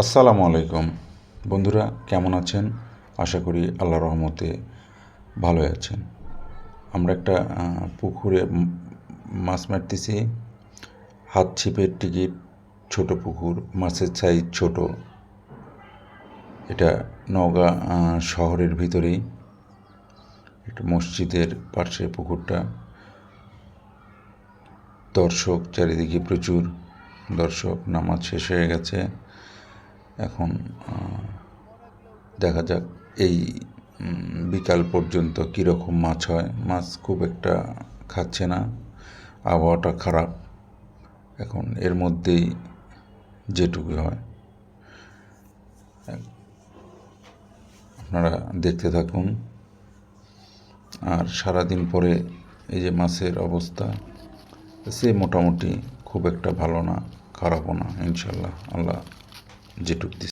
আসসালামু আলাইকুম বন্ধুরা, কেমন আছেন? আশা করি আল্লাহর রহমতে ভালোই আছেন। আমরা একটা পুকুরে মাছ মারতেছি। হাত ছিপের টিকিট, ছোট পুকুর, মাছের সাইজ ছোট। এটা নওগাঁ শহরের ভিতরেই, একটা মসজিদের পাশে পুকুরটা। দর্শক চারিদিকে প্রচুর দর্শক। নামাজ শেষ হয়ে গেছে। এখন দেখা যাক এই বিকাল পর্যন্ত কীরকম মাছ হয়। মাছ খুব একটা খাচ্ছে না, আবহাওয়াটা খারাপ। এখন এর মধ্যেই যেটুকু হয় আপনারা দেখতে থাকুন। আর সারাদিন পরে এই যে মাছের অবস্থা, সে মোটামুটি খুব একটা ভালো না, খারাপও না। ইনশাল্লাহ আল্লাহ যেটুক দিচ্ছে।